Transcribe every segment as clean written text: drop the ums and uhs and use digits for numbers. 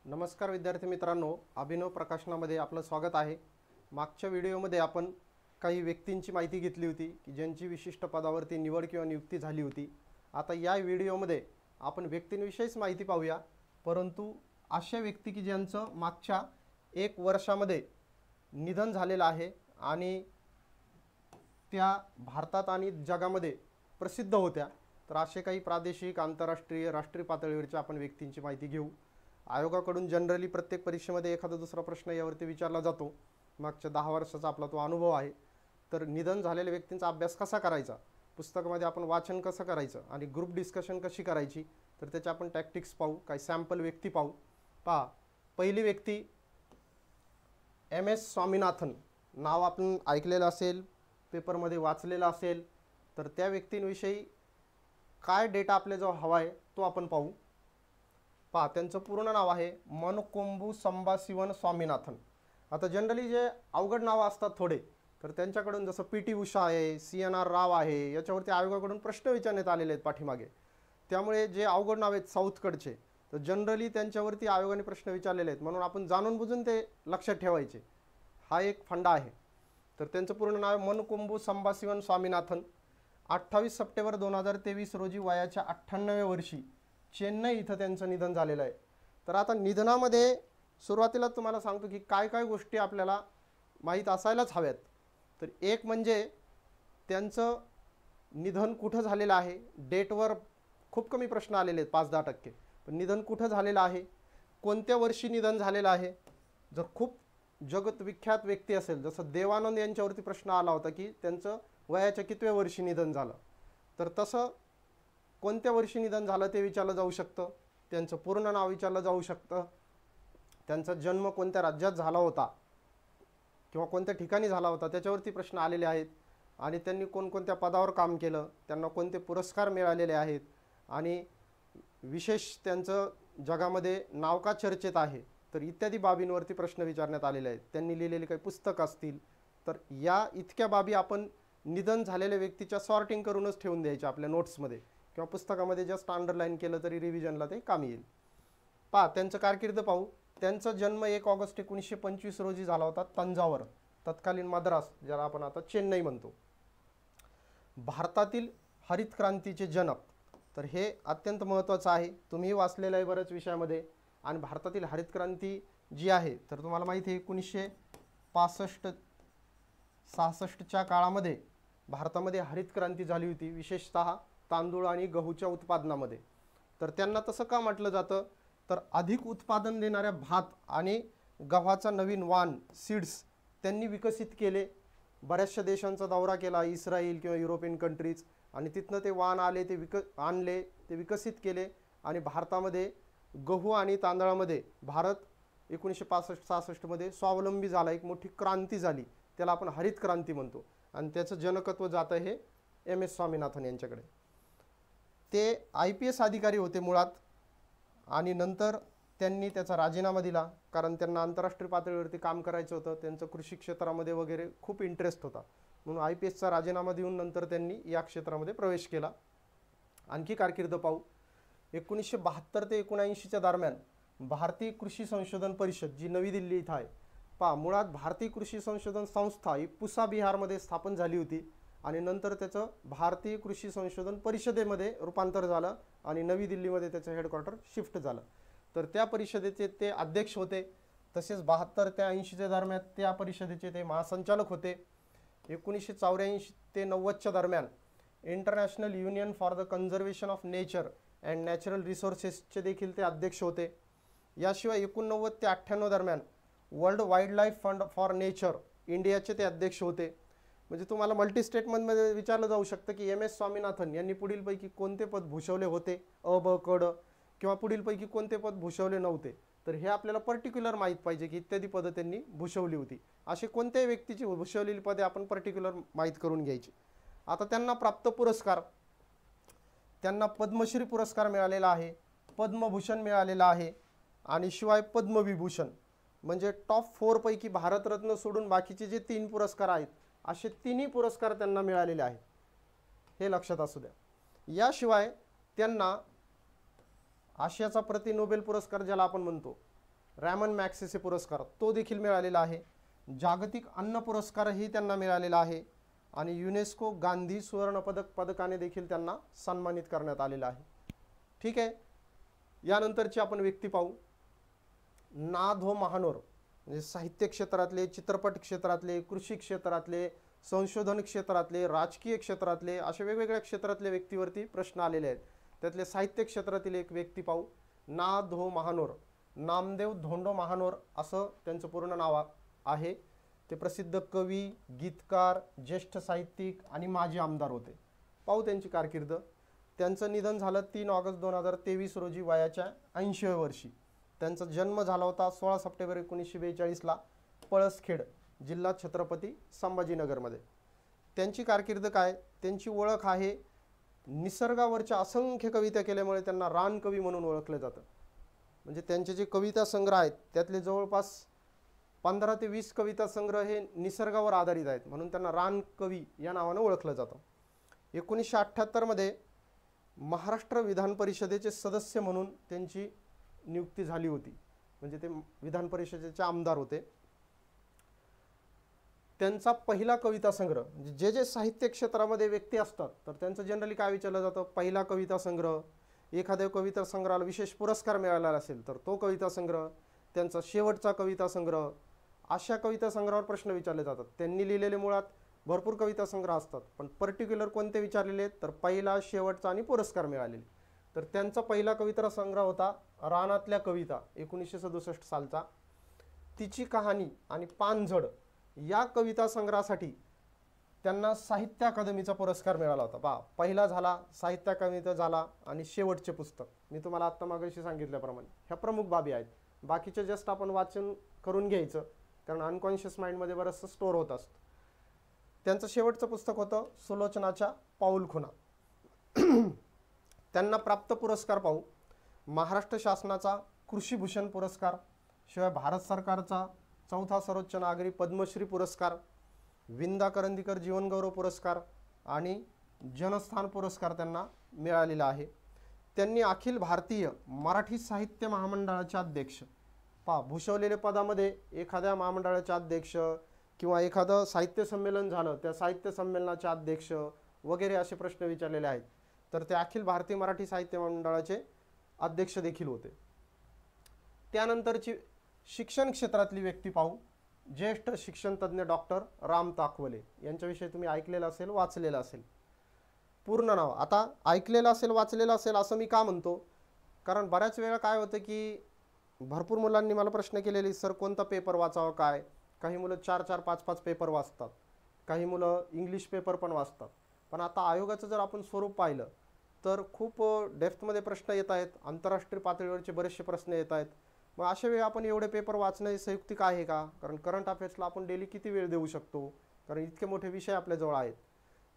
नमस्कार विद्यार्थी मित्रांनो, अभिनव प्रकाशनामध्ये आपलं स्वागत आहे। मागच्या व्हिडिओमध्ये आपण काही व्यक्तींची माहिती घेतली होती की ज्यांची विशिष्ट पदावरती निवड किंवा नियुक्ती झाली होती। आता या व्हिडिओमध्ये आपण व्यक्तींविषयीच माहिती पाहूया, परंतु अशा व्यक्ती की ज्यांचं मागच्या 1 वर्षामध्ये निधन झालेलं आहे आणि त्या भारतात आणि जगामध्ये प्रसिद्ध होत्या। तर असे काही प्रादेशिक, आंतरराष्ट्रीय, राष्ट्रीय पातळीवरच्या आपण व्यक्तींची माहिती घेऊ। आयोगाकडून जनरली प्रत्येक परीक्षेमध्ये एखादा दुसरा प्रश्न यावरती विचारला जातो। मागच्या 10 वर्षाचा आपला तो अनुभव आहे। तर निधन झालेल्या व्यक्तींचा अभ्यास कसा करायचा, पुस्तकामध्ये आपण वाचन कसं करायचं आणि ग्रुप डिस्कशन कशी करायची, तर त्याचे आपण टॅक्टिक्स पाहू, काही सॅम्पल व्यक्ती पाहू। पहा, पहिली व्यक्ती MS स्वामीनाथन, नाव आपण ऐकलेलं असेल, पेपरमध्ये वाचलेलं असेल। तर त्या व्यक्तींविषयी काय डेटा आपल्याजवळ हवा आहे तो आपण पाहू। पहा, त्यांचं पूर्ण नाव आहे मनकोंबू संबाशिवन स्वामीनाथन। आता जनरली जे अवघड नावं असतात थोडे, तर त्यांच्याकडून जसं PT उषा आहे, CNR राव आहे, याच्यावरती आयोगाकडून प्रश्न विचारण्यात आलेले आहेत पाठीमागे। त्यामुळे जे अवघड नाव आहेत साऊथकडचे, तर जनरली त्यांच्यावरती आयोगाने प्रश्न विचारलेले आहेत, म्हणून आपण जाणून बुजून ते लक्षात ठेवायचे, हा एक फंडा आहे। तर त्यांचं पूर्ण नाव मनकोंबू संबाशिवन स्वामीनाथन। 28 सप्टेंबर 2023 रोजी वयाच्या 98व्या वर्षी चेन्नई इथं त्यांचं निधन झालेलं आहे। तर आता निधनामध्ये सुरुवातीला तुम्हाला सांगतो की काय काय गोष्टी आपल्याला माहीत असायलाच हव्यात। तर एक म्हणजे त्यांचं निधन कुठं झालेलं आहे, डेटवर खूप कमी प्रश्न आलेले आहेत, 5-10%। पण निधन कुठं झालेलं आहे, कोणत्या वर्षी निधन झालेलं आहे। जर खूप जगत विख्यात व्यक्ती असेल, जसं देवानंद यांच्यावरती प्रश्न आला होता की त्यांचं वयाच्या कितव्या वर्षी निधन झालं, तर तसं कोणत्या वर्षी निधन झालं ते विचारलं जाऊ शकतं, त्यांचं पूर्ण नाव विचारलं जाऊ शकतं, त्यांचा जन्म कोणत्या राज्यात झाला होता किंवा कोणत्या ठिकाणी झाला होता त्याच्यावरती प्रश्न आलेले आहेत, आणि त्यांनी कोणकोणत्या पदावर काम केलं, त्यांना कोणते पुरस्कार मिळालेले आहेत, आणि विशेष त्यांचं जगामध्ये नाव का चर्चेत आहे, तर इत्यादी बाबींवरती प्रश्न विचारण्यात आलेले आहेत। त्यांनी लिहिलेली काही पुस्तक असतील, तर या इतक्या बाबी आपण निधन झालेल्या व्यक्तीच्या सॉर्टिंग करूनच ठेवून द्यायच्या आपल्या नोट्समध्ये किंवा पुस्तकामध्ये जस्ट अंडरलाईन केलं तरी रिव्हिजनला ते कामी येईल। पहा, त्यांचं कारकीर्द पाहू। त्यांचा जन्म 1 ऑगस्ट 1925 रोजी झाला होता तंजावर, तत्कालीन मद्रास, ज्याला आपण आता चेन्नई म्हणतो। भारतातील हरित क्रांतीचे जनक, तर हे अत्यंत महत्त्वाचं आहे, तुम्ही वाचलेलं आहे बऱ्याच विषयामध्ये। आणि भारतातील हरित क्रांती जी आहे, तर तुम्हाला माहिती आहे 1965-66च्या काळामध्ये भारतामध्ये हरित क्रांती झाली होती, विशेषतः तांदूळ आणि गहूच्या उत्पादनामध्ये। तर त्यांना तसं का म्हटलं जातं, तर अधिक उत्पादन देणाऱ्या भात आणि गव्हाचा नवीन वाण सीड्स त्यांनी विकसित केले। बऱ्याचशा देशांचा दौरा केला, इस्रायल किंवा युरोपियन कंट्रीज, आणि तिथनं ते वाण आले, ते विकसित केले, आणि भारतामध्ये गहू आणि तांदळामध्ये भारत 1965-66 मध्ये स्वावलंबी झाला, एक मोठी क्रांती झाली, त्याला आपण हरित क्रांती म्हणतो। आणि त्याचं जनकत्व जातं हे MS स्वामीनाथन यांच्याकडे। ते IPS अधिकारी होते मुळात, आणि नंतर त्यांनी त्याचा राजीनामा दिला, कारण त्यांना आंतरराष्ट्रीय पातळीवरती काम करायचं होतं, त्यांचं कृषी क्षेत्रामध्ये वगैरे खूप इंटरेस्ट होता, म्हणून IPSचा राजीनामा देऊन नंतर त्यांनी या क्षेत्रामध्ये प्रवेश केला। आणखी कारकीर्द पाहू। 1972 ते 1979च्या दरम्यान भारतीय कृषी संशोधन परिषद, जी नवी दिल्ली इथं आहे, पहा, मुळात भारतीय कृषी संशोधन संस्था ही पुसा बिहारमध्ये स्थापन झाली होती, आणि नंतर त्याचं भारतीय कृषी संशोधन परिषदेमध्ये रूपांतर झालं, आणि नवी दिल्लीमध्ये त्याचं हेडक्वार्टर शिफ्ट झालं। तर त्या परिषदेचे ते अध्यक्ष होते, तसेच 72 ते 80च्या दरम्यान त्या परिषदेचे ते महासंचालक होते। 1984 ते 90च्या दरम्यान international union for the conservation of nature and natural रिसोर्सेसचे देखील ते अध्यक्ष होते। याशिवाय 89 ते 98 दरम्यान world wildlife fund for nature इंडियाचे ते अध्यक्ष होते। म्हणजे तुम्हाला मल्टी स्टेटमेंटमध्ये विचारलं जाऊ शकतं की MS स्वामीनाथन यांनी पुढीलपैकी कोणते पद भूषवले होते, अ, ब, क, ड, किंवा पुढीलपैकी कोणते पद भूषवले नव्हते। तर हे आपल्याला पर्टिक्युलर माहीत पाहिजे की इत्यादी पदं त्यांनी भूषवली होती। असे कोणत्याही व्यक्तीची भूषवलेली पदे आपण पर्टिक्युलर माहीत करून घ्यायची। आता त्यांना प्राप्त पुरस्कार, त्यांना पद्मश्री पुरस्कार मिळालेला आहे, पद्मभूषण मिळालेला आहे, आणि शिवाय पद्मविभूषण, म्हणजे टॉप 4 पैकी भारतरत्न सोडून बाकीचे जे 3 पुरस्कार आहेत, असे 3ही पुरस्कार त्यांना मिळालेले आहेत, हे लक्षात असू द्या। याशिवाय त्यांना आशियाचा प्रति नोबेल पुरस्कार ज्याला आपण म्हणतो, रॅमन मॅग्सेसे पुरस्कार तो देखील मिळालेला आहे. जागतिक अन्न पुरस्कारही त्यांना मिळालेला आहे आणि युनेस्को गांधी सुवर्ण पदकाने देखील त्यांना सन्मानित करण्यात आलेलं आहे. ठीक आहे. यानंतरची आपण व्यक्ती पाहू. ना.धों महानोर, म्हणजे साहित्य क्षेत्रातले, चित्रपट क्षेत्रातले, कृषी क्षेत्रातले, संशोधन क्षेत्रातले, राजकीय क्षेत्रातले, अशा वेगवेगळ्या क्षेत्रातल्या व्यक्तीवरती प्रश्न आलेले आहेत. त्यातले साहित्य क्षेत्रातील एक व्यक्ती पाहू. ना.धों महानोर, नामदेव धोंडो महानोर असं त्यांचं पूर्ण नाव आहे. ते प्रसिद्ध कवी, गीतकार, ज्येष्ठ साहित्यिक आणि माजी आमदार होते. पाहू त्यांची कारकीर्द. त्यांचं निधन झालं 3 ऑगस्ट 2023 रोजी वयाच्या 80व्या वर्षी. त्यांचा जन्म झाला होता 16 सप्टेंबर 1942ला पळसखेड, जिल्हा छत्रपती संभाजीनगरमध्ये. त्यांची कारकीर्द काय, त्यांची ओळख आहे निसर्गावरच्या असंख्य कविता केल्यामुळे त्यांना रानकवी म्हणून ओळखलं जातं. म्हणजे त्यांचे जे कविता संग्रह आहेत त्यातले जवळपास 15 ते 20 कविता संग्रह हे निसर्गावर आधारित आहेत, म्हणून त्यांना रानकवी या नावानं ओळखलं जातं. 1978 मध्ये महाराष्ट्र विधान परिषदेचे सदस्य म्हणून त्यांची नियुक्ती झाली होती. म्हणजे ते विधान परिषदेचे आमदार होते. त्यांचा पहिला कविता संग्रह, जे जे साहित्य क्षेत्रामध्ये व्यक्ती असतात तर त्यांचं जनरली काय विचारलं जातं, पहिला कविता संग्रह, एखाद्या कविता संग्रहाला विशेष पुरस्कार मिळाला असेल तर तो कविता संग्रह, त्यांचा शेवटचा कविता संग्रह, अशा कविता संग्रहावर प्रश्न विचारले जातात. त्यांनी लिहिलेले मुळात भरपूर कविता संग्रह असतात, पण पर्टिक्युलर कोणते विचारलेले आहेत तर पहिला, शेवटचा आणि पुरस्कार मिळालेले. तर त्यांचा पहिला कविता संग्रह होता रानातल्या कविता 1967 सालचा. तिची कहाणी आणि पानझड या कविता संग्रहासाठी त्यांना साहित्य अकादमीचा पुरस्कार मिळाला होता. पहा, पहिला झाला, साहित्य अकादमीचा झाला आणि शेवटचे पुस्तक मी तुम्हाला आत्ता मागाशी सांगितल्याप्रमाणे ह्या प्रमुख बाबी आहेत. बाकीचे जस्ट आपण वाचन करून घ्यायचं, कारण अनकॉन्शियस माइंडमध्ये बरंचसं स्टोअर होत असतं. त्यांचं शेवटचं पुस्तक होतं सुलोचनाच्या पाऊलखुणा. त्यांना प्राप्त पुरस्कार पाहू. महाराष्ट्र शासनाचा कृषीभूषण पुरस्कार, शिवाय भारत सरकारचा 4था सर्वोच्च नागरी पद्मश्री पुरस्कार, विंदा करंदीकर जीवनगौरव पुरस्कार आणि जनस्थान पुरस्कार त्यांना मिळालेला आहे. त्यांनी अखिल भारतीय मराठी साहित्य महामंडळाचे अध्यक्ष, पहा भूषवलेल्या पदामध्ये एखाद्या महामंडळाचे अध्यक्ष किंवा एखादं साहित्य संमेलन झालं त्या साहित्य संमेलनाचे अध्यक्ष वगैरे असे प्रश्न विचारलेले आहेत. तर ते अखिल भारतीय मराठी साहित्य मंडळाचे अध्यक्ष देखील होते. त्यानंतरची शिक्षण क्षेत्रातली व्यक्ती पाहू. ज्येष्ठ शिक्षण तज्ज्ञ डॉक्टर राम ताकवले यांच्याविषयी तुम्ही ऐकलेलं असेल, वाचलेलं असेल. पूर्ण नाव आता ऐकलेलं असेल, वाचलेलं असेल असं मी का म्हणतो, कारण बऱ्याच वेळा काय होतं की भरपूर मुलांनी मला प्रश्न केलेले, सर कोणता पेपर वाचावा काय. काही मुलं 4-4, 5-5 पेपर वाचतात, काही मुलं इंग्लिश पेपर पण वाचतात. पण आता आयोगाचं जर आपण स्वरूप पाहिलं तर खूप डेप्थमध्ये प्रश्न येत आहेत, आंतरराष्ट्रीय पातळीवरचे बरेचसे प्रश्न येत आहेत. मग अशा वेळी आपण एवढे पेपर वाचणं हे संयुक्तिक आहे का, कारण करंट अफेअर्सला आपण डेली किती वेळ देऊ शकतो, कारण इतके मोठे विषय आपल्याजवळ आहेत.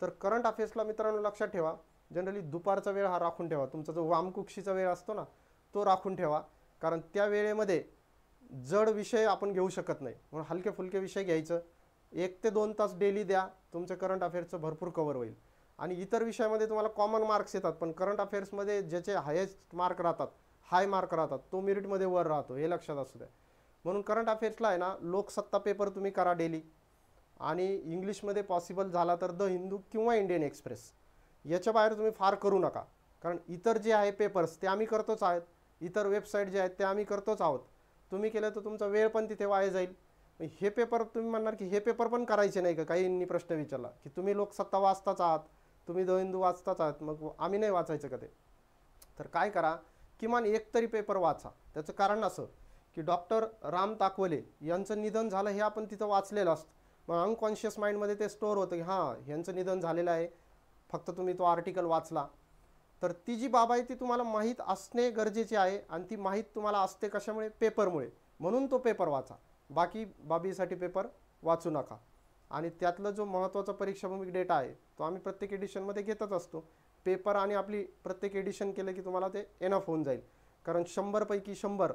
तर करंट अफेअर्सला मित्रांनो लक्षात ठेवा, जनरली दुपारचा वेळ हा राखून ठेवा. तुमचा जो वामकुक्षीचा वेळ असतो ना तो राखून ठेवा, कारण त्या वेळेमध्ये जड विषय आपण घेऊ शकत नाही, म्हणून हलके फुलके विषय घ्यायचं. 1 ते 2 तास डेली द्या, तुमचं करंट अफेअर्सचं भरपूर कव्हर होईल. आणि इतर विषयामध्ये तुम्हाला कॉमन मार्क्स येतात, पण करंट अफेअर्समध्ये ज्याचे हायेस्ट मार्क राहतात, हाय मार्क राहतात, तो मेरिटमध्ये वर राहतो, हे लक्षात असू द्या. म्हणून करंट अफेअर्सला आहे ना लोकसत्ता पेपर तुम्ही करा डेली, आणि इंग्लिशमध्ये पॉसिबल झाला तर द हिंदू किंवा इंडियन एक्सप्रेस, याच्या बाहेर तुम्ही फार करू नका. कारण इतर जे आहे पेपर्स ते आम्ही करतोच आहोत, इतर वेबसाईट जे आहेत ते आम्ही करतोच आहोत. तुम्ही केलं तर तुमचा वेळ पण तिथे वाया जाईल. हे पेपर तुम्ही म्हणणार की हे पेपर पण करायचे नाही का, काहींनी प्रश्न विचारला की तुम्ही लोकसत्ता वाचताच आहात, तुम्ही द हिंदू वाचताच आहात, मग आम्ही नाही वाचायचं का ते. तर काय करा, किमान एक तरी पेपर वाचा. त्याचं कारण असं की डॉक्टर राम ताकवले यांचं निधन झालं हे आपण तिथं वाचलेलं असतं, मग अनकॉन्शियस माइंडमध्ये ते स्टोअर होतं की हां ह्यांचं निधन झालेलं आहे, फक्त तुम्ही तो आर्टिकल वाचला. तर ती जी बाब आहे ती तुम्हाला माहीत असणे गरजेचे आहे, आणि ती माहीत तुम्हाला असते कशामुळे, पेपरमुळे. म्हणून तो पेपर वाचा, बाकी बाबीसाठी पेपर वाचू नका. आणि त्यातलं जो महत्त्वाचा परीक्षाभूमिक डेटा आहे तो आम्ही प्रत्येक एडिशनमध्ये घेतच असतो. पेपर आणि आपली प्रत्येक एडिशन केलं की तुम्हाला ते एनफ होऊन जाईल, कारण 100 पैकी 100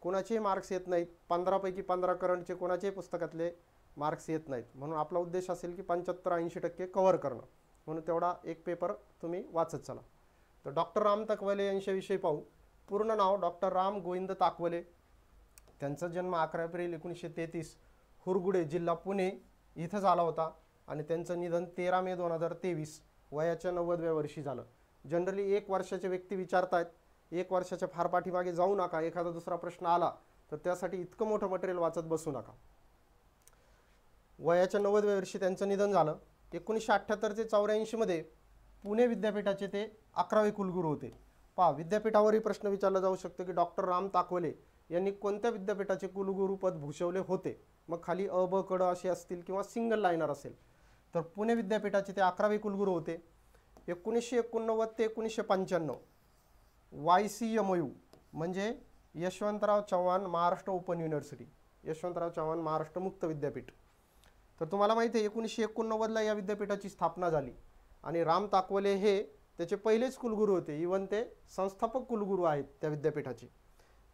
कोणाचेही मार्क्स येत नाहीत, 15 पैकी 15 करंटचे कोणाचेही पुस्तकातले मार्क्स येत नाहीत. म्हणून आपला उद्देश असेल की 75-80% कव्हर करणं, म्हणून तेवढा एक पेपर तुम्ही वाचत चला. तर डॉक्टर राम ताकवले यांच्याविषयी पाहू. पूर्ण नाव डॉक्टर राम गोविंद ताकवले. त्यांचा जन्म 11 एप्रिल 1933 हुरगुडे जिल्हा पुणे इथं झाला होता आणि त्यांचं निधन 13 मे 2023 वयाच्या 90व्या वर्षी झालं. जनरली 1 वर्षाचे व्यक्ती विचारतायत, 1 वर्षाच्या फार पाठीमागे जाऊ नका, एखादा दुसरा प्रश्न आला तर त्यासाठी इतकं मोठं मटेरियल वाचत बसू नका. वयाच्या 90व्या वर्षी त्यांचं निधन झालं. 1978 ते 84 मध्ये पुणे विद्यापीठाचे ते 11वे कुलगुरू होते. पहा, विद्यापीठावरही प्रश्न विचारला जाऊ शकतो की डॉक्टर राम ताकवले यांनी कोणत्या विद्यापीठाचे कुलगुरूपद भूषवले होते. मग खाली अ ब कडं असे असतील किंवा सिंगल लाईनर असेल. तर पुणे विद्यापीठाचे ते 11वे कुलगुरू होते. 1989 ते 1995 YCMU म्हणजे यशवंतराव चव्हाण महाराष्ट्र ओपन युनिव्हर्सिटी, यशवंतराव चव्हाण महाराष्ट्र मुक्त विद्यापीठ. तर तुम्हाला माहिती आहे 1989ला या विद्यापीठाची स्थापना झाली आणि राम ताकवले हे त्याचे पहिलेच कुलगुरू होते. इवन ते संस्थापक कुलगुरू आहेत त्या विद्यापीठाचे.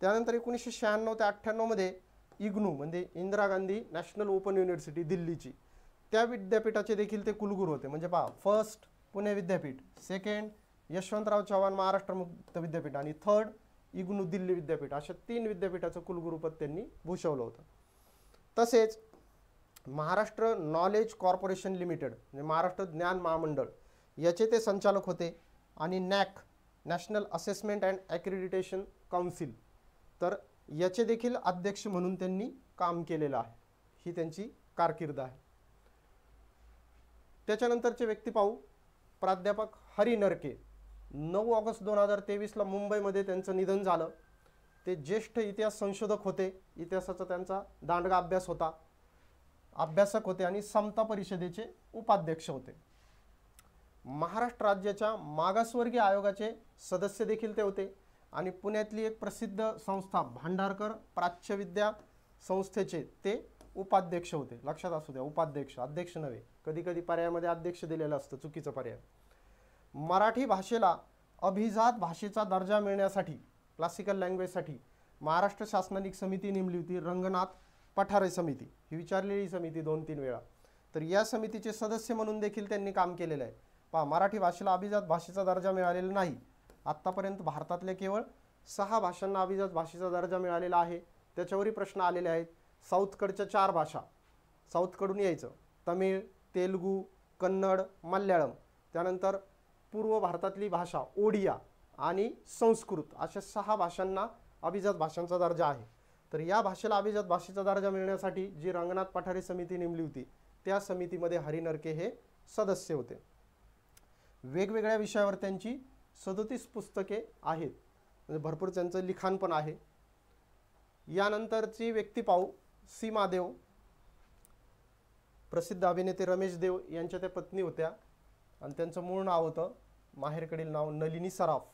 त्यानंतर 1996 ते 98 मध्ये इग्नू म्हणजे Indira Gandhi national open university दिल्लीची, त्या विद्यापीठाचे देखील ते कुलगुरू होते. म्हणजे पहा, फर्स्ट पुणे विद्यापीठ, सेकंड यशवंतराव चव्हाण महाराष्ट्र मुक्त विद्यापीठ आणि थर्ड इग्नू दिल्ली विद्यापीठ, अशा 3 विद्यापीठाचं कुलगुरूपद त्यांनी भूषवलं होतं. तसेच महाराष्ट्र नॉलेज कॉर्पोरेशन लिमिटेड म्हणजे महाराष्ट्र ज्ञान महामंडळ याचे ते संचालक होते आणि NAAC national assessment and accreditation council तर याचे देखील अध्यक्ष म्हणून त्यांनी काम केलेलं आहे. ही त्यांची कारकीर्द आहे. त्याच्यानंतरचे व्यक्ती पाहू. प्राध्यापक हरी नरके. 9 ऑगस्ट 2023ला मुंबईमध्ये त्यांचं निधन झालं. ते ज्येष्ठ इतिहास संशोधक होते. इतिहासाचा त्यांचा दांडगा अभ्यास होता. अभ्यासक होते आणि समता परिषदेचे उपाध्यक्ष होते. महाराष्ट्र राज्याच्या मागासवर्गीय आयोगाचे सदस्य देखील ते होते आणि पुण्यातली एक प्रसिद्ध संस्था भांडारकर प्राच्यविद्या संस्थेचे ते उपाध्यक्ष होते. लक्षात असू द्या, उपाध्यक्ष, अध्यक्ष नव्हे. कधी कधी पर्यायामध्ये अध्यक्ष दिलेलं असतं, चुकीचं पर्याय. मराठी भाषेला अभिजात भाषेचा दर्जा मिळण्यासाठी क्लासिकल लँग्वेजसाठी महाराष्ट्र शासनाने एक समिती नेमली होती, रंगनाथ पठारे समिती. ही विचारलेली समिती 2-3 वेळा. तर या समितीचे सदस्य म्हणून देखील त्यांनी काम केलेलं आहे. पहा, मराठी भाषेला अभिजात भाषेचा दर्जा मिळालेला नाही. आत्तापर्यंत भारतातल्या केवळ 6 भाषांना अभिजात भाषेचा दर्जा मिळालेला आहे. त्याच्यावरही प्रश्न आलेले आहेत. साऊथकडच्या 4 भाषा, साऊथकडून यायचं, तमिळ, तेलुगू, कन्नड, मल्याळम. त्यानंतर पूर्व भारतातली भाषा ओडिया आणि संस्कृत, अशा 6 भाषांना अभिजात भाषांचा दर्जा आहे. तर या भाषेला अभिजात भाषेचा दर्जा मिळण्यासाठी जी रंगनाथ पठारे समिती नेमली होती त्या समितीमध्ये हरी नरके हे सदस्य होते. वेगवेगळ्या विषयावर त्यांची 37 पुस्तके आहेत. म्हणजे भरपूर त्यांचं लिखाण पण आहे. यानंतरची व्यक्ती पाहू. सीमा देव. प्रसिद्ध अभिनेते रमेश देव यांच्या त्या पत्नी होत्या आणि त्यांचं मूळ नाव होतं, माहेरकडील नाव नलिनी सराफ.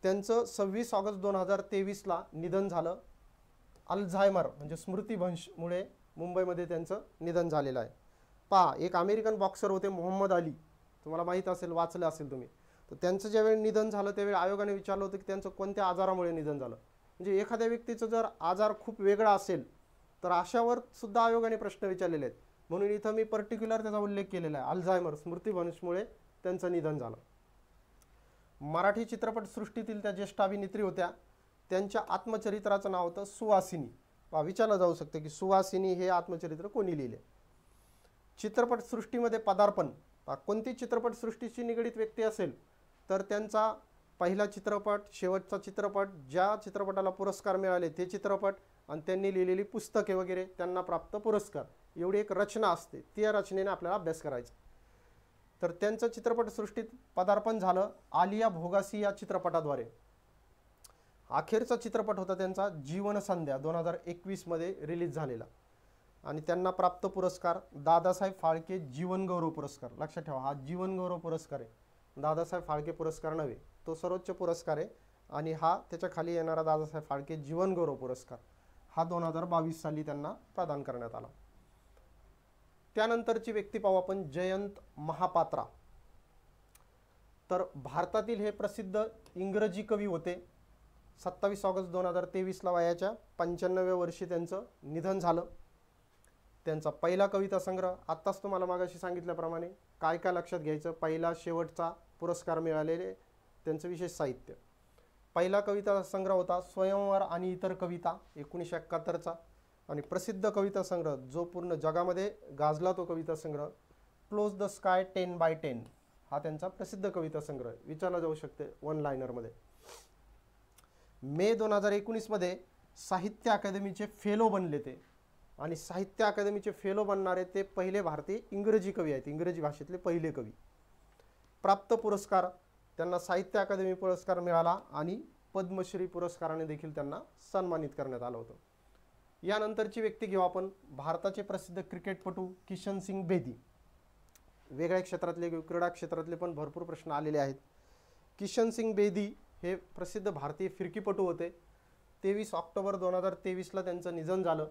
त्यांचं 26 ऑगस्ट 2023ला निधन झालं. अल्झायमर म्हणजे स्मृतिभ्रंशमुळे मुंबईमध्ये त्यांचं निधन झालेलं आहे. पहा, एक अमेरिकन बॉक्सर होते मोहम्मद अली, तुम्हाला माहीत असेल, वाचलं असेल तुम्ही. तर त्यांचं ज्यावेळी निधन झालं त्यावेळी आयोगाने विचारलं होतं की त्यांचं कोणत्या आजारामुळे निधन झालं. म्हणजे एखाद्या व्यक्तीचं जर आजार खूप वेगळा असेल तर अशावर सुद्धा आयोगाने प्रश्न विचारलेले आहेत. म्हणून इथं मी पर्टिक्युलर त्याचा उल्लेख केलेला आहे. अल्झायमर स्मृतिभ्रंशमुळे त्यांचं निधन झालं. मराठी चित्रपटसृष्टीतील त्या ज्येष्ठ अभिनेत्री होत्या. त्यांच्या आत्मचरित्राचं नाव होतं सुवासिनी. विचारलं जाऊ शकतं की सुवासिनी हे आत्मचरित्र कोणी लिहिले. चित्रपटसृष्टीमध्ये पदार्पण. कोणती चित्रपटसृष्टीशी निगडीत व्यक्ती असेल तर त्यांचा पहिला चित्रपट, शेवटचा चित्रपट, ज्या चित्रपटाला पुरस्कार मिळाले ते चित्रपट आणि त्यांनी लिहिलेली पुस्तके वगैरे त्यांना प्राप्त पुरस्कार, एवढी एक रचना असते. त्या रचनेने आपल्याला अभ्यास करायचा. तर त्यांचं चित्रपटसृष्टीत पदार्पण झालं आलिया भोगासी या चित्रपटाद्वारे. अखेरचा चित्रपट होता त्यांचा जीवनसंध्या 2021 मध्ये रिलीज झालेला आणि त्यांना प्राप्त पुरस्कार दादासाहेब फाळके जीवनगौरव पुरस्कार. लक्षात ठेवा, हा जीवनगौरव पुरस्कार आहे, दादासाहेब फाळके पुरस्कार नव्हे. तो सर्वोच्च पुरस्कार आहे आणि हा त्याच्या खाली येणारा दादासाहेब फाळके जीवनगौरव पुरस्कार हा 2022 साली त्यांना प्रदान करण्यात आला. त्यानंतरची व्यक्ती पाहू आपण, जयंत महापात्रा. तर भारतातील हे प्रसिद्ध इंग्रजी कवी होते. 27 ऑगस्ट 2023ला वयाच्या 95व्या वर्षी त्यांचं निधन झालं. त्यांचा पहिला कविता संग्रह, आत्ताच तुम्हाला मागाशी सांगितल्याप्रमाणे काय काय लक्षात घ्यायचं, पहिला शेवटचा पुरस्कार मिळालेले त्यांचं विशेष साहित्य. पहिला कविता संग्रह होता स्वयंवर आणि इतर कविता 1971चा, आणि प्रसिद्ध कविता संग्रह जो पूर्ण जगामध्ये गाजला तो कविता संग्रह क्लोज द स्काय 10x10 हा त्यांचा प्रसिद्ध कविता संग्रह, विचारला जाऊ शकते वन लाइनरमध्ये. मे 2019 मध्ये साहित्य अकादमीचे फेलो बनले ते, आणि साहित्य अकादमीचे फेलो बनणारे ते पहिले भारतीय इंग्रजी कवी आहेत, इंग्रजी भाषेतले पहिले कवी. प्राप्त पुरस्कार त्यांना साहित्य अकादमी पुरस्कार मिळाला आणि पद्मश्री पुरस्काराने देखील त्यांना सन्मानित करण्यात आलं होतं. यानंतरची व्यक्ती घेऊ आपण, भारताचे प्रसिद्ध क्रिकेटपटू किशन सिंग बेदी. वेगळ्या क्षेत्रातले क्रीडा क्षेत्रातले पण भरपूर प्रश्न आलेले आहेत. किशन सिंग बेदी हे प्रसिद्ध भारतीय फिरकीपटू होते. 23 ऑक्टोबर 2023ला त्यांचं निधन झालं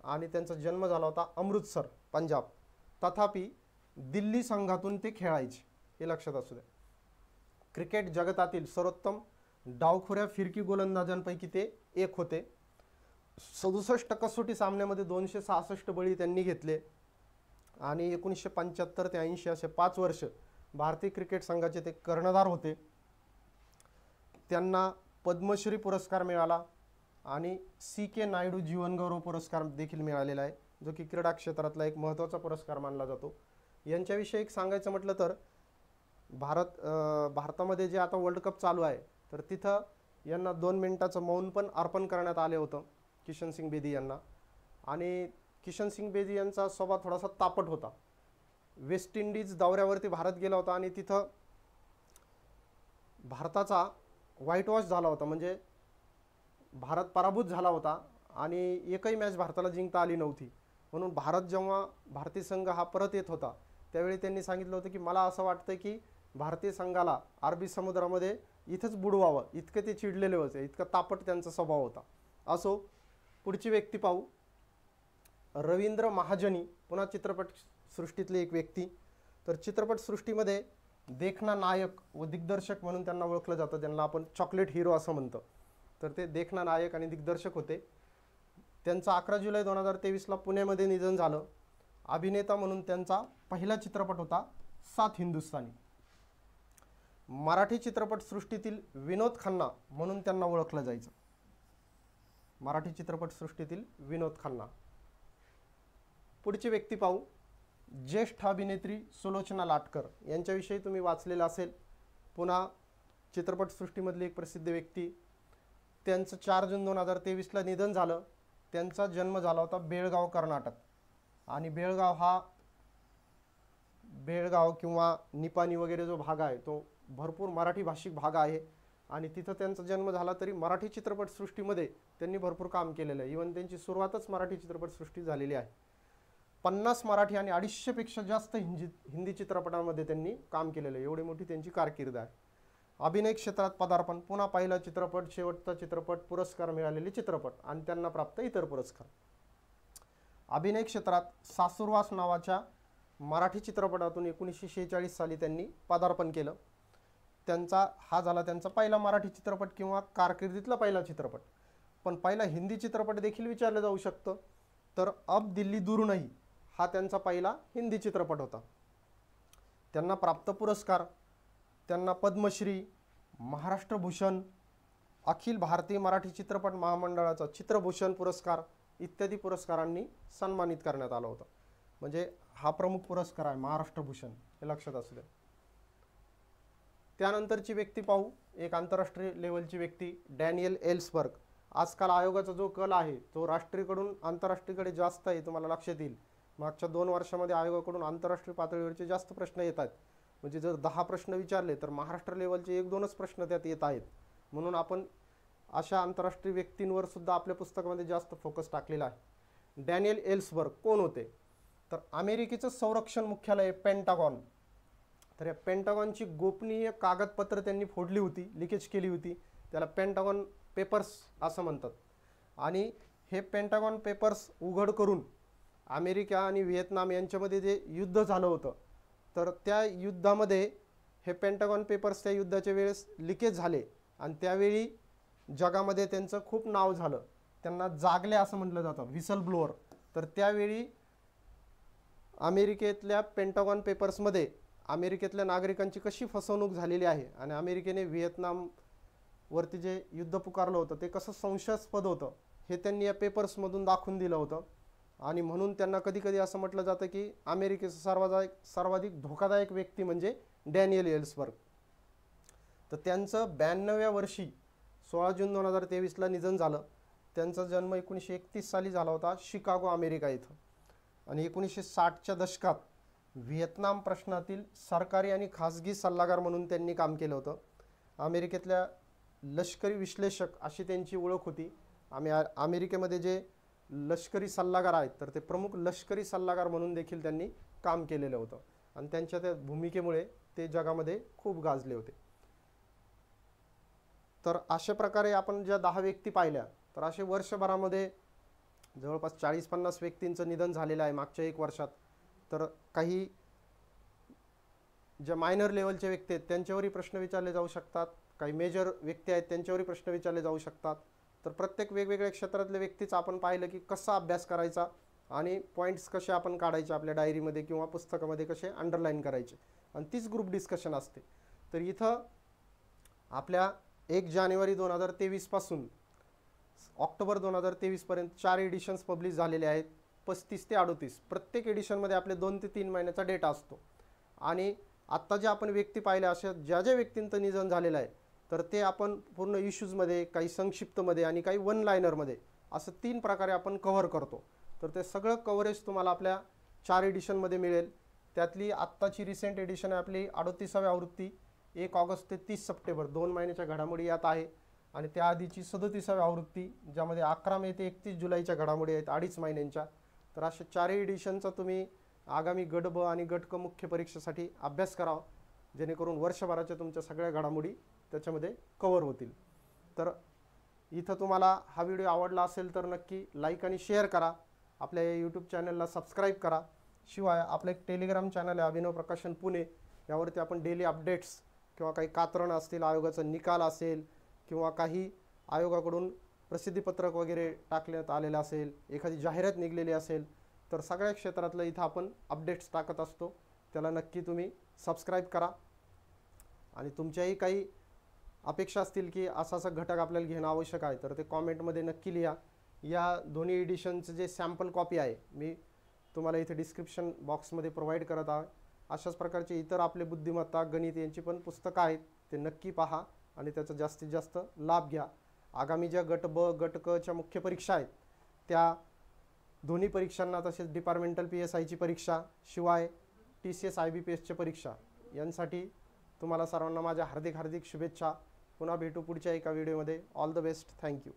आणि त्यांचा जन्म झाला होता अमृतसर, पंजाब. तथापि दिल्ली संघातून ते खेळायचे, हे लक्षात असू द्या. क्रिकेट जगतातील सर्वोत्तम डावखुऱ्या फिरकी गोलंदाजांपैकी ते एक होते. 67 कसोटी सामन्यामध्ये 266 बळी त्यांनी घेतले आणि 1975 ते 80 असे 5 वर्ष भारतीय क्रिकेट संघाचे ते कर्णधार होते. त्यांना पद्मश्री पुरस्कार मिळाला आणि CK नायडू जीवनगौरव पुरस्कार देखील मिळालेला आहे, जो की क्रीडा क्षेत्रातला एक महत्त्वाचा पुरस्कार मानला जातो. यांच्याविषयी एक सांगायचं म्हटलं तर भारतामध्ये जे आता वर्ल्ड कप चालू आहे तर तिथं यांना 2 मिनिटाचं मौन पण अर्पण करण्यात आले होतं किशन सिंग बेदी यांना. आणि किशन सिंग बेदी यांचा स्वभाव थोडासा तापट होता. वेस्ट इंडिज दौऱ्यावरती भारत गेला होता आणि तिथं भारताचा व्हाईट वॉश झाला होता, म्हणजे भारत पराभूत झाला होता आणि एकही मॅच भारताला जिंकता आली नव्हती. म्हणून भारतीय संघ हा परत येत होता त्यावेळी त्यांनी सांगितलं होतं की मला असं वाटतं की भारतीय संघाला अरबी समुद्रामध्ये इथंच बुडवावं, इतके ते चिडलेले होते, इतका तापट त्यांचा स्वभाव होता. असो, पुढची व्यक्ती पाहू, रवींद्र महाजनी. पुन्हा चित्रपटसृष्टीतली एक व्यक्ती. तर चित्रपटसृष्टीमध्ये देखना नायक व दिग्दर्शक म्हणून त्यांना ओळखलं जातं, त्यांना आपण चॉकलेट हिरो असं म्हणतो. तर ते देखना नायक आणि दिग्दर्शक होते. त्यांचं 11 जुलै 2023ला पुण्यामध्ये निधन झालं. अभिनेता म्हणून त्यांचा पहिला चित्रपट होता 7 हिंदुस्तानी. मराठी चित्रपटसृष्टीतील विनोद खन्ना म्हणून त्यांना ओळखलं जायचं, मराठी चित्रपटसृष्टीतील विनोद खन्ना. पुढची व्यक्ती पाहू, ज्येष्ठ अभिनेत्री सुलोचना लाटकर. यांच्याविषयी तुम्ही वाचलेलं असेल. पुन्हा चित्रपटसृष्टीमधली एक प्रसिद्ध व्यक्ती. त्यांचं 4 जून 2023ला निधन झालं. त्यांचा जन्म झाला होता बेळगाव, कर्नाटक. आणि बेळगाव किंवा निपाणी वगैरे जो भाग आहे तो भरपूर मराठी भाषिक भाग आहे आणि तिथं त्यांचा जन्म झाला तरी मराठी चित्रपटसृष्टीमध्ये त्यांनी भरपूर काम केलेलं आहे. इव्हन त्यांची सुरुवातच मराठी चित्रपटसृष्टी झालेली आहे. 50 मराठी आणि 250पेक्षा जास्त हिंदी चित्रपटांमध्ये त्यांनी काम केलेलं आहे. एवढी मोठी त्यांची कारकीर्द आहे. अभिनय क्षेत्रात पदार्पण, पुन्हा पहिला चित्रपट, शेवटचा चित्रपट, पुरस्कार मिळालेले चित्रपट आणि त्यांना प्राप्त इतर पुरस्कार. अभिनय क्षेत्रात सासुरवास नावाच्या मराठी चित्रपटातून 1946 साली त्यांनी पदार्पण केलं. हा झाला त्यांचा पहिला मराठी चित्रपट किंवा कारकिर्दीतला पहिला चित्रपट. पण पहिला हिंदी चित्रपट देखील विचारलं जाऊ शकतं. तर अब दिल्ली दूर नहीं हा त्यांचा पहिला हिंदी चित्रपट होता. त्यांना प्राप्त पुरस्कार, त्यांना पद्मश्री, महाराष्ट्र भूषण, अखिल भारतीय मराठी चित्रपट महामंडळाचा चित्रभूषण पुरस्कार इत्यादी पुरस्कारांनी सन्मानित करण्यात आलं होतं. म्हणजे हा प्रमुख पुरस्कार आहे महाराष्ट्र भूषण, हे लक्षात असू द्या. त्यानंतरची व्यक्ती पाहू, एक आंतरराष्ट्रीय लेवलची व्यक्ती, डॅनियल एल्सबर्ग. आजकाल आयोगाचा जो कल आहे तो राष्ट्रीयकडून आंतरराष्ट्रीयकडे जास्त आहे, तुम्हाला लक्षात येईल. मागच्या 2 वर्षामध्ये आयोगाकडून आंतरराष्ट्रीय पातळीवरचे जास्त प्रश्न येत आहेत. म्हणजे जर 10 प्रश्न विचारले तर महाराष्ट्र लेवलचे 1-2च प्रश्न त्यात येत आहेत. म्हणून आपण अशा आंतरराष्ट्रीय व्यक्तींवर सुद्धा आपल्या पुस्तकामध्ये जास्त फोकस टाकलेला आहे. डॅनियल एल्सबर्ग कोण होते? तर अमेरिकेचं संरक्षण मुख्यालय पेंटागॉन. तर या पेंटागॉनची गोपनीय कागदपत्र त्यांनी फोडली होती, लिकेज केली होती. त्याला पेंटागॉन पेपर्स असं म्हणतात. आणि हे पेंटागॉन पेपर्स उघड करून अमेरिका आणि व्हिएतनाम यांच्यामध्ये जे युद्ध झालं होतं तर त्या युद्धामध्ये हे पेंटागॉन पेपर्स त्या युद्धाच्या वेळेस लिकेज झाले आणि त्यावेळी जगामध्ये त्यांचं खूप नाव झालं. त्यांना जागले असं म्हटलं जातं, व्हिसल ब्लोअर. तर त्यावेळी अमेरिकेतल्या पेंटागॉन पेपर्समध्ये अमेरिकेतल्या नागरिकांची कशी फसवणूक झालेली आहे आणि अमेरिकेने व्हिएतनाम वरती जे युद्ध पुकारलं होतं ते कसं संशयास्पद होतं हे त्यांनी या पेपर्समधून दाखवून दिलं होतं. आणि म्हणून त्यांना कधी कधी असं म्हटलं जातं की अमेरिकेचा सर्वाधिक धोकादायक व्यक्ती म्हणजे डॅनियल एल्सबर्ग. तर त्यांचं 92व्या वर्षी 16 जून 2023ला निधन झालं. त्यांचा जन्म 1931 साली झाला होता शिकागो अमेरिका इथं. आणि 1960च्या दशकात व्हिएतनाम प्रश्नातील सरकारी आणि खाजगी सल्लागार म्हणून त्यांनी काम केलं होतं. अमेरिकेतल्या लष्करी विश्लेषक अशी त्यांची ओळख होती. अमेरिकेमध्ये जे लष्करी सल्लागार आहेत तर ते प्रमुख लष्करी सल्लागार म्हणून देखील त्यांनी काम केलेलं होतं. आणि त्यांच्या त्या भूमिकेमुळे ते जगामध्ये खूप गाजले होते. तर अशा प्रकारे आपण ज्या 10 व्यक्ती पाहिल्या तर असे वर्षभरामध्ये जवळपास 40-50 व्यक्तींचं निधन झालेलं आहे मागच्या 1 वर्षात. तर काही ज्या मायनर लेवलचे व्यक्ती आहेत त्यांच्यावरही प्रश्न विचारले जाऊ शकतात, काही मेजर व्यक्ती आहेत त्यांच्यावरही प्रश्न विचारले जाऊ शकतात. तर प्रत्येक वेगवेगळ्या क्षेत्रातल्या व्यक्तीचा आपण पाहिलं की कसा अभ्यास करायचा आणि पॉईंट्स कसे आपण काढायचे आपल्या डायरीमध्ये किंवा पुस्तकामध्ये कसे अंडरलाईन करायचे, आणि तीच ग्रुप डिस्कशन असते. तर इथं आपल्या 1 जानेवारी 2023 पासून ऑक्टोबर 2023 पर्यंत 4 एडिशन्स पब्लिश झालेले आहेत, 35 ते 38. प्रत्येक एडिशनमध्ये आपले 2 ते 3 महिन्याचा डेटा असतो. आणि आत्ता जे आपण व्यक्ती पाहिल्या अशा ज्या व्यक्तींचं निधन झालेलं आहे तर ते आपण पूर्ण इश्यूजमध्ये, काही संक्षिप्तमध्ये आणि काही वन लायनरमध्ये असं 3 प्रकारे आपण कव्हर करतो. तर ते सगळं कव्हरेज तुम्हाला आपल्या 4 एडिशनमध्ये मिळेल. त्यातली आत्ताची रिसेंट एडिशन आहे आपली 38वी आवृत्ती, 1 ऑगस्ट ते 30 सप्टेंबर 2 महिन्याच्या घडामोडी यात आहे. आणि त्याआधीची 37वी आवृत्ती ज्यामध्ये 11 मे ते 31 जुलैच्या घडामोडी आहेत 2.5 महिन्यांच्या. तर अशा 4 एडिशनचा तुम्ही आगामी गट ब आणि गट क मुख्य परीक्षेसाठी अभ्यास करावा, जेणेकरून वर्षभराच्या तुमच्या सगळ्या घडामोडी त्याच्यामध्ये कव्हर होतील. तर इथं तुम्हाला हा व्हिडिओ आवडला असेल तर नक्की लाईक आणि शेअर करा. आपल्या यूट्यूब चॅनलला सबस्क्राईब करा. शिवाय आपलं एक टेलिग्राम चॅनल आहे अभिनव प्रकाशन पुणे, यावरती आपण डेली अपडेट्स किंवा काही कात्रणं असतील, आयोगाचा निकाल असेल किंवा काही आयोगाकडून प्रसिद्धीपत्रक वगैरे टाकण्यात आलेलं असेल, एखादी जाहिरात निघलेली असेल, तर सगळ्या क्षेत्रातलं इथं आपण अपडेट्स टाकत असतो. त्याला नक्की तुम्ही सबस्क्राईब करा. आणि तुमच्याही काही अपेक्षा असतील की असा घटक आपल्याला घेणं आवश्यक आहे तर ते कॉमेंटमध्ये नक्की लिहा. या दोन्ही एडिशनचं जे सॅम्पल कॉपी आहे मी तुम्हाला इथे डिस्क्रिप्शन बॉक्समध्ये प्रोव्हाइड करत आहे. अशाच प्रकारचे इतर आपले बुद्धिमत्ता, गणित यांची पण पुस्तकं आहेत, ते नक्की पहा आणि त्याचा जास्तीत जास्त लाभ घ्या. आगामी ज्या गट ब गट क च्या मुख्य परीक्षा आहेत त्या दोन्ही परीक्षांना, तसेच डिपार्टमेंटल PSIची परीक्षा, शिवाय TCS IBPSच्या परीक्षा यांसाठी तुम्हाला सर्वांना माझ्या हार्दिक शुभेच्छा. पुन्हा भेटू पुढच्या एका व्हिडिओमध्ये. All the best. थँक्यू.